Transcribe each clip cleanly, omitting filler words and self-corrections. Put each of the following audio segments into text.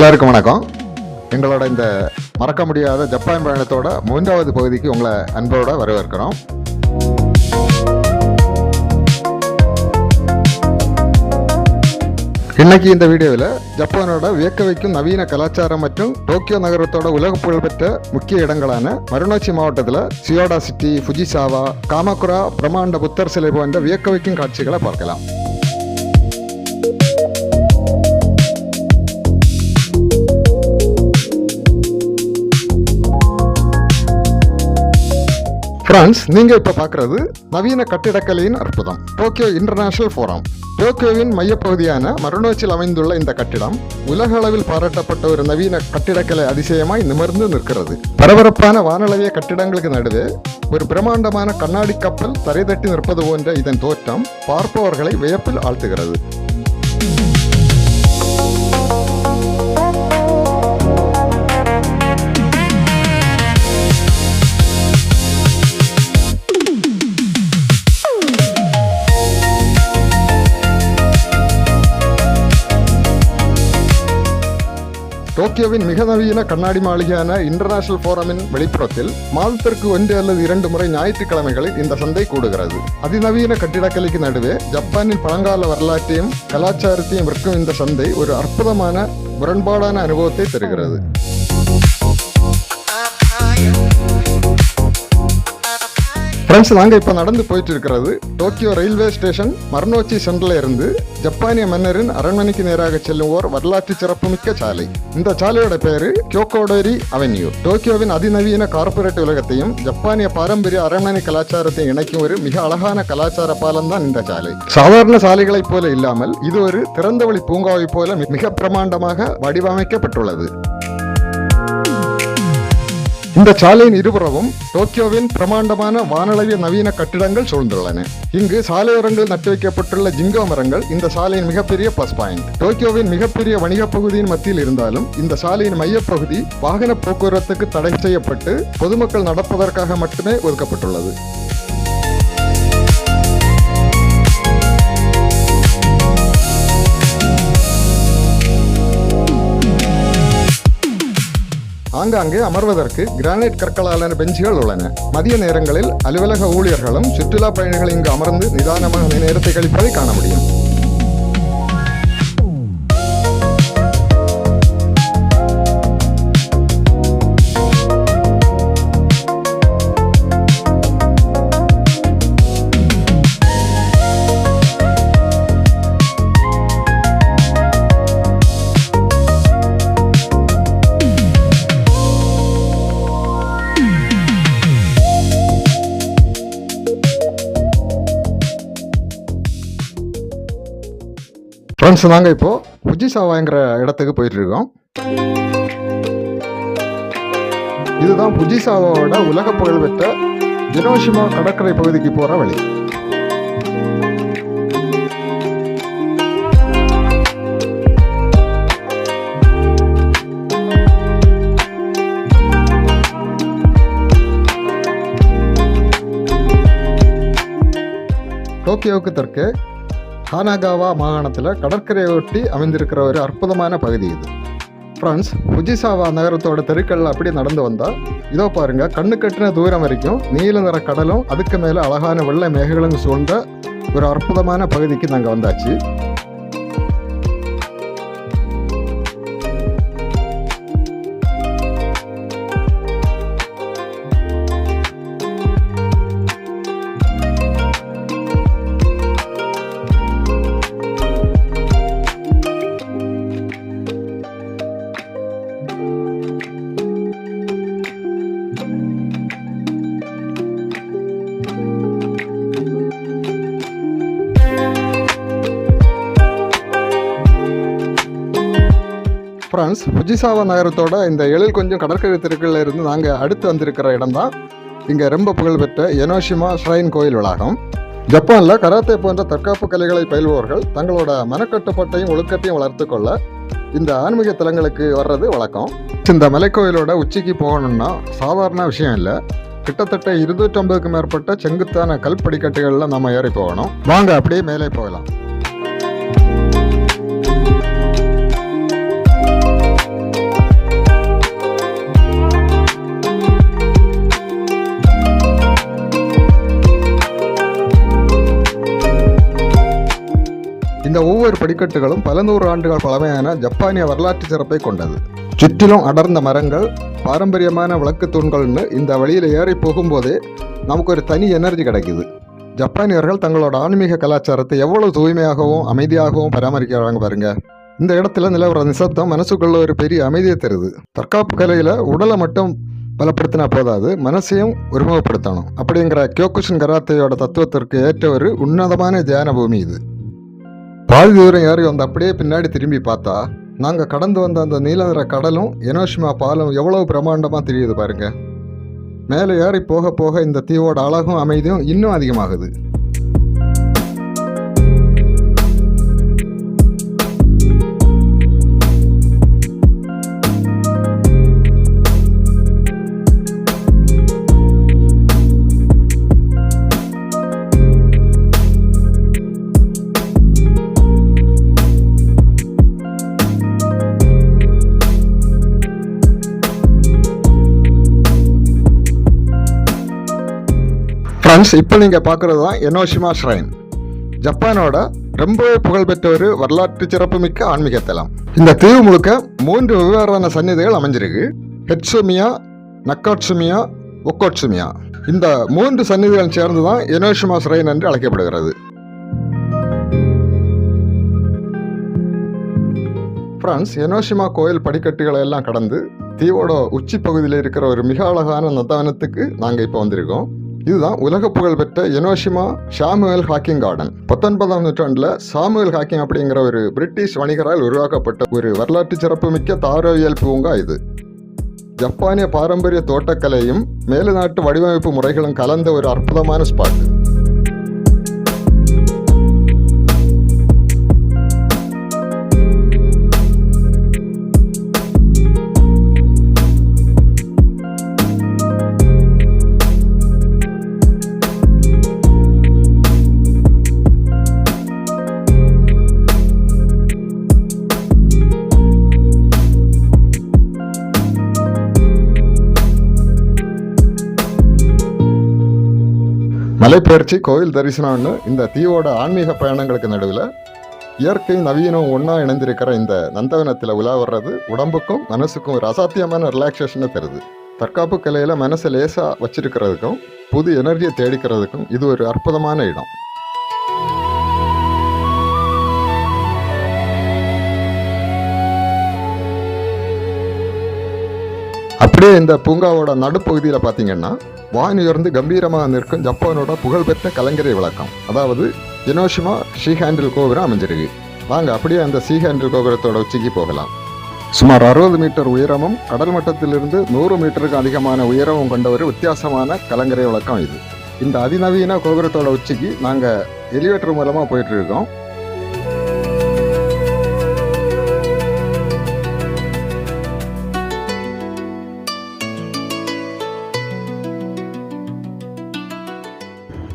எல்லாருக்கும் வணக்கம். எங்களோட இந்த மறக்க முடியாத ஜப்பான் பயணத்தோட 3வது பகுதிக்கு உங்களை அன்போட வரவேற்கிறோம். இன்னைக்கு இந்த வீடியோவில் ஜப்பானோட வியக்க வைக்கும் நவீன கலாச்சாரம் மற்றும் டோக்கியோ நகரத்தோட உலக புகழ்பெற்ற முக்கிய இடங்களான மருனோச்சி மாவட்டத்தில் சியோடா சிட்டி, ஃபுஜிசாவா, காமாகுரா, பிரம்மாண்ட புத்தர் சிலை போன்ற வியக்க வைக்கும் காட்சிகளை பார்க்கலாம். பிரான்ஸ், நீங்க இப்ப பாக்குறது நவீன கட்டிடக்கலையின் அற்புதம், டோக்கியோ இன்டர்நேஷனல் ஃபோரம். டோக்கியோவின் மையப்பகுதியான மருனோச்சில் அமைந்துள்ள இந்த கட்டிடம் உலக அளவில் பாராட்டப்பட்ட ஒரு நவீன கட்டிடக்கலை அதிசயமாய் நிமிர்ந்து நிற்கிறது. பரபரப்பான வானளவிய கட்டிடங்களுக்கு நடுவே ஒரு பிரம்மாண்டமான கண்ணாடி கப்பல் தரை தட்டி நிற்பது போன்ற இதன் தோற்றம் பார்ப்பவர்களை வியப்பில் ஆழ்த்துகிறது. டோக்கியோவின் மிக நவீன கண்ணாடி மாளிகையான இன்டர்நேஷனல் ஃபோரமின் வெளிப்புறத்தில் மாதத்திற்கு 1 அல்லது 2 முறை ஞாயிற்றுக்கிழமைகளில் இந்த சந்தை கூடுகிறது. அதிநவீன கட்டிடக்கலைக்கு நடுவே ஜப்பானின் பழங்கால வரலாற்றையும் கலாச்சாரத்தையும் விற்கும் இந்த சந்தை ஒரு அற்புதமான முரண்பாடான அனுபவத்தை தருகிறது. ஃப்ரெண்ட்ஸ், நாங்கள் இப்போ நடந்து போயிட்டு இருக்கிறது டோக்கியோ ரயில்வே ஸ்டேஷன் மருனோச்சி சென்டரில் இருந்து ஜப்பானிய மன்னரின் அரண்மனைக்கு நேராக செல்லும் ஓர் வரலாற்று சிறப்புமிக்க சாலை. இந்த சாலையோட பேரு கியோகோடோரி அவென்யூ. டோக்கியோவின் அதிநவீன கார்ப்பரேட் உலகத்தையும் ஜப்பானிய பாரம்பரிய அரண்மனை கலாச்சாரத்தையும் இணைக்கும் ஒரு மிக அழகான கலாச்சார பாலம் தான் இந்த சாலை. சாதாரண சாலைகளைப் போல இல்லாமல் இது ஒரு திறந்தவெளி பூங்காவை போல மிக பிரமாண்டமாக வடிவமைக்கப்பட்டுள்ளது. இந்த சாலையின் இருபுறமும் டோக்கியோவின் பிரமாண்டமான வானளவிய நவீன கட்டிடங்கள் சூழ்ந்துள்ளன. இங்கு சாலையோரங்கள் நட்டு வைக்கப்பட்டுள்ள ஜிங்கோ மரங்கள் இந்த சாலையின் மிகப்பெரிய பிளஸ் பாயிண்ட். டோக்கியோவின் மிகப்பெரிய வணிக பகுதியின் மத்தியில் இருந்தாலும் இந்த சாலையின் மையப்பகுதி வாகன போக்குவரத்துக்கு தடை செய்யப்பட்டு பொதுமக்கள் நடப்பதற்காக மட்டுமே ஒதுக்கப்பட்டுள்ளது. ஆங்காங்கே அமர்வதற்கு கிரானைட் கற்களாலான பெஞ்சுகள் உள்ளன. மதிய நேரங்களில் அலுவலக ஊழியர்களும் சுற்றுலா பயணிகள் இங்கு அமர்ந்து நிதானமாக நேரத்தை கழிப்பதை காண முடியும். ஃப்ரெண்ட்ஸ், நாங்கள் இப்போ ஃபுஜிசாவாங்கிற இடத்துக்கு போயிட்டு இருக்கோம். இதுதான் ஃபுஜிசாவாவோட உலக புகழ்பெற்ற ஹிரோஷிமா கடற்கரை பகுதிக்கு போற வழி. டோக்கியோவுக்கு தெற்கே கானாகாவா மாகாணத்தில் கடற்கரையொட்டி அமைந்திருக்கிற ஒரு அற்புதமான பகுதி இது. ஃப்ரெண்ட்ஸ், ஃபுஜிசாவா நகரத்தோட தெருக்கள் அப்படி நடந்து வந்தால் இதோ பாருங்க, கண்ணு கட்டின தூரம் வரைக்கும் நீல நிற கடலும் அதுக்கு மேலே அழகான வெள்ளை மேகங்களும் சூழ்ந்த ஒரு அற்புதமான பகுதிக்கு நாங்கள் வந்தாச்சு. ஃப்ரெண்ட்ஸ், ஃபுஜிசாவா நகரத்தோட இந்த எழில் கொஞ்சம் கடற்கரை தெருக்களில் இருந்து நாங்கள் அடுத்து வந்திருக்கிற இடம் தான் இங்கே ரொம்ப புகழ்பெற்ற எனோஷிமா ஷ்ரைன் கோயில் வளாகம். ஜப்பானில் கராத்தே போன்ற தற்காப்பு கலைகளை பயில்பவர்கள் தங்களோட மனக்கட்டுப்பாட்டையும் ஒழுக்கத்தையும் வளர்த்து கொள்ள இந்த ஆன்மீக தலங்களுக்கு வர்றது வழக்கம். இந்த மலைக்கோயிலோட உச்சிக்கு போகணும்னா சாதாரண விஷயம் இல்லை. கிட்டத்தட்ட 250க்கும் மேற்பட்ட செங்குத்தான கல் படிக்கட்டுகளில் நம்ம ஏறி போகணும். வாங்க அப்படியே மேலே போகலாம். இந்த ஒவ்வொரு படிக்கட்டுகளும் பல நூறு ஆண்டுகள் பழமையான ஜப்பானிய வரலாற்று சிறப்பை கொண்டது. சுற்றிலும் அடர்ந்த மரங்கள், பாரம்பரியமான விளக்கு தூண்கள்னு இந்த வழியில் ஏறி போகும்போதே நமக்கு ஒரு தனி எனர்ஜி கிடைக்குது. ஜப்பானியர்கள் தங்களோட ஆன்மீக கலாச்சாரத்தை எவ்வளவு தூய்மையாகவும் அமைதியாகவும் பராமரிக்கிறாங்க பாருங்க. இந்த இடத்துல நிலவர நிசப்தம் மனசுக்குள்ள ஒரு பெரிய அமைதியை தருது. தற்காப்பு கலையில உடலை மட்டும் பலப்படுத்தினா போதாது, மனசையும் ஒருமுகப்படுத்தணும் அப்படிங்கிற கியோகுஷின் கராத்தையோட தத்துவத்திற்கு ஏற்ற ஒரு உன்னதமான தியான பூமி இது. பாதி தூரம் ஏறி வந்து அப்படியே பின்னாடி திரும்பி பார்த்தா நாங்கள் கடந்து வந்த அந்த நீல நிற கடலும் எனோஷிமா பாலம் எவ்வளவு பிரம்மாண்டமாக தெரியுது பாருங்க. மேலே ஏறி போக போக இந்த தீவோட அழகும் அமைதியும் இன்னும் அதிகமாகுது. ஃப்ரெண்ட்ஸ், இப்போ நீங்கள் பார்க்குறது தான் எனோஷிமா ஷ்ரைன். ஜப்பானோட ரொம்ப புகழ்பெற்ற ஒரு வரலாற்று சிறப்புமிக்க ஆன்மீக தலம். இந்த தீவு முழுக்க 3 வெவ்வேறான சந்நிதிகள் அமைஞ்சிருக்கு. ஹெட்சுமியா, நக்காட்சுமியா, ஒக்கோட்சுமியா. இந்த 3 சந்நிதிகள் சேர்ந்து தான் எனோஷிமா ஷ்ரைன் என்று அழைக்கப்படுகிறது. ஃப்ரெண்ட்ஸ், எனோஷிமா கோயில் படிக்கட்டுகளை எல்லாம் கடந்து தீவோட உச்சி பகுதியில் இருக்கிற ஒரு மிக அழகான நந்தவனத்துக்கு நாங்கள் இப்போ வந்திருக்கோம். இதுதான் உலக புகழ்பெற்ற எனோஷிமா சாமுவேல் ஹாக்கிங் கார்டன். 19ஆம் நூற்றாண்டில் சாமுவேல் ஹாக்கிங் அப்படிங்கிற ஒரு பிரிட்டிஷ் வணிகரால் உருவாக்கப்பட்ட ஒரு வரலாற்று சிறப்புமிக்க தாவரவியல் பூங்கா இது. ஜப்பானிய பாரம்பரிய தோட்டக்கலையும் மேலுநாட்டு வடிவமைப்பு முறைகளும் கலந்த ஒரு அற்புதமான ஸ்பாட். மலைப்பயிற்சி, கோயில் தரிசனம்னு இந்த தீவோட ஆன்மீக பயணங்களுக்கு நடுவில் இயற்கை நவீனம் ஒன்றா இணைந்திருக்கிற இந்த நந்தவனத்தில் உலா வர்றது உடம்புக்கும் மனசுக்கும் ஒரு அசாத்தியமான ரிலாக்ஸேஷனை தருது. தற்காப்பு கலையில் மனசை லேசாக வச்சிருக்கிறதுக்கும் புது எனர்ஜியை தேடிக்கிறதுக்கும் இது ஒரு அற்புதமான இடம். அப்படியே இந்த பூங்காவோட நடுப்பகுதியில் பார்த்தீங்கன்னா வானுயர்ந்து கம்பீரமாக நிற்கும் ஜப்பானோட புகழ்பெற்ற கலங்கரை விளக்கம், அதாவது எனோஷிமா ஷீ ஹேண்டில் கோபுரம் அமைஞ்சிருக்கு. வாங்க அப்படியே அந்த ஷீ ஹேண்டில் கோபுரத்தோட உச்சிக்கு போகலாம். சுமார் 60 மீட்டர் உயரமும் கடல் மட்டத்திலிருந்து 100 மீட்டருக்கு அதிகமான உயரமும் கொண்ட ஒரு வித்தியாசமான கலங்கரை விளக்கம் இது. இந்த அதிநவீன கோபுரத்தோட உச்சிக்கு நாங்கள் எலிவேட்டர் மூலமாக போயிட்டு இருக்கோம்.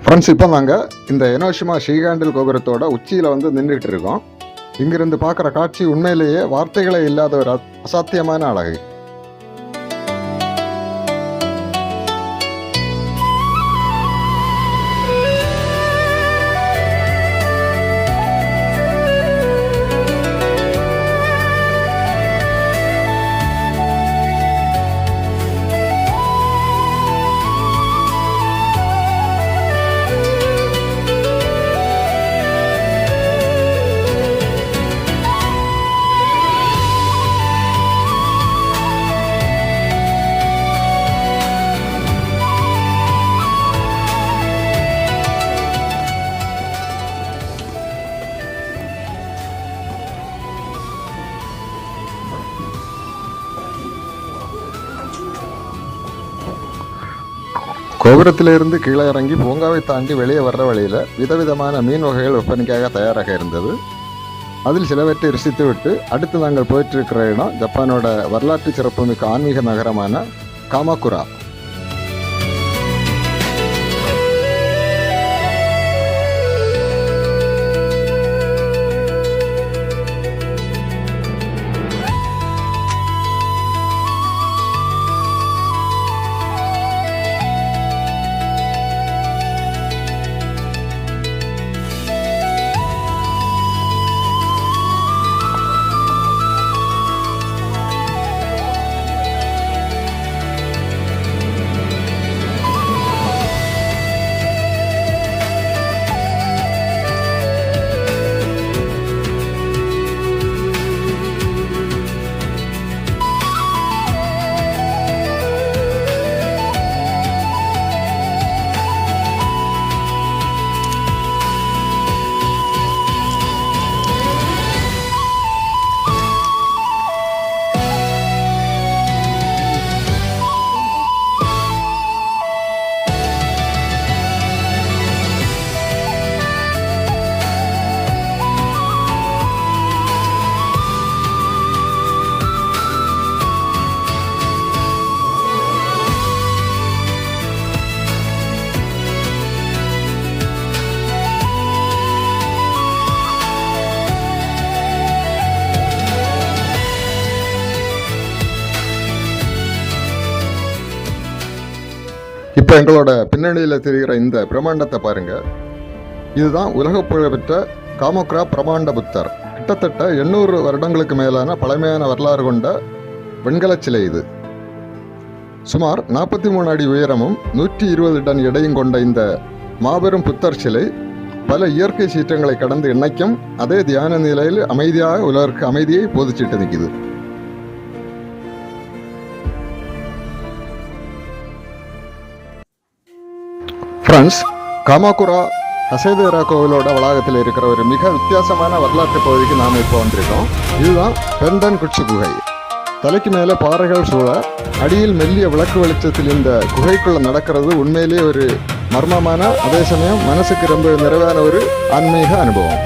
ஃப்ரெண்ட்ஸ், இப்போ நாங்கள் இந்த எனோஷிமா ஷீ ஹேண்டில் கோபுரத்தோட உச்சியில் வந்து நின்றுட்டு இருக்கோம். இங்கிருந்து பார்க்குற காட்சி உண்மையிலேயே வார்த்தைகளே இல்லாத ஒரு அசாத்தியமான அழகு. கோபுரத்திலிருந்து கீழே இறங்கி பூங்காவை தாண்டி வெளியே வர்ற வழியில் விதவிதமான மீன் வகைகள் விற்பனைக்காக தயாராக இருந்தது. அதில் சிலவற்றை ருசித்து விட்டு அடுத்து நாங்கள் போயிட்டுருக்கிற இடம் ஜப்பானோட வரலாற்று சிறப்புமிக்க ஆன்மீக நகரமான காமாகுரா. இப்போ எங்களோட பின்னணியில் தெரிகிற இந்த பிரம்மாண்டத்தை பாருங்க. இதுதான் உலக புகழ்பெற்ற காமோக்ரா பிரம்மாண்ட புத்தர். கிட்டத்தட்ட 800 வருடங்களுக்கு மேலான பழமையான வரலாறு கொண்ட வெண்கல சிலை இது. சுமார் 43 அடி உயரமும் 120 டன் எடையும் கொண்ட இந்த மாபெரும் புத்தர் சிலை பல இயற்கை சீற்றங்களை கடந்து இணைக்கும் அதே தியான நிலையில் அமைதியாக உலகிற்கு அமைதியை போதிச்சிட்டு நிற்குது. ஃப்ரெண்ட்ஸ், காமாகுரா ஹசேதேரா கோவிலோட வளாகத்தில் இருக்கிற ஒரு மிக வித்தியாசமான வரலாற்று பகுதிக்கு நாம் இப்போ வந்திருக்கோம். இதுதான் பெர்டன் குட்சி குகை. தலைக்கு மேலே பாறைகள் சூழ அடியில் மெல்லிய விளக்கு வெளிச்சத்தில் இந்த குகைக்குள்ள நடக்கிறது உண்மையிலேயே ஒரு மர்மமான, அதே சமயம் மனசுக்கு ரொம்ப நிறைவான ஒரு ஆன்மீக அனுபவம்.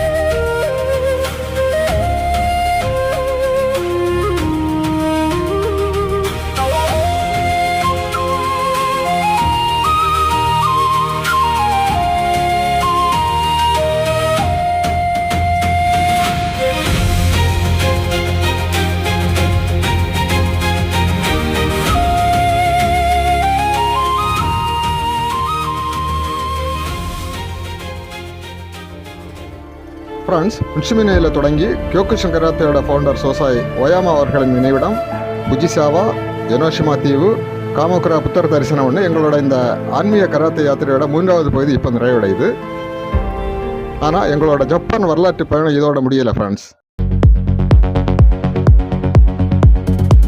ஃப்ரான்ஸ் உன்ஷிமினேயில் தொடங்கி கியோகுஷின் கராத்தேயோட ஃபவுண்டர் சோசாய் ஒயாமா அவர்களின் நினைவிடம் புஜிசாவா, ஜெனோஷிமா தீவு, காமோகுரா புத்தர் தரிசனம் ஒன்று எங்களோட இந்த ஆன்மீக கராத்தே யாத்திரையோட 3வது பகுதி இப்போ நிறைவடையுது. ஆனால் எங்களோட ஜப்பான் வரலாற்று பயணம் இதோட முடியலை ஃப்ரெண்ட்ஸ்.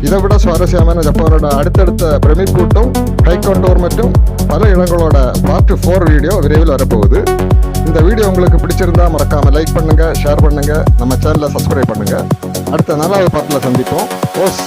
இதை விட சுவாரஸ்யமான ஜப்பானோட அடுத்தடுத்த பிரமிப்பூட்டும் கைக்கொண்டோர் மற்றும் பல இடங்களோட பார்ட் 4 வீடியோ விரைவில் வரப்போகுது. இந்த வீடியோ உங்களுக்கு பிடிச்சிருந்தா மறக்காம லைக் பண்ணுங்க, ஷேர் பண்ணுங்க, நம்ம சேனலை சப்ஸ்கிரைப் பண்ணுங்க. அடுத்த 4வது பார்ட்டில் சந்திப்போம். ஓஸ்.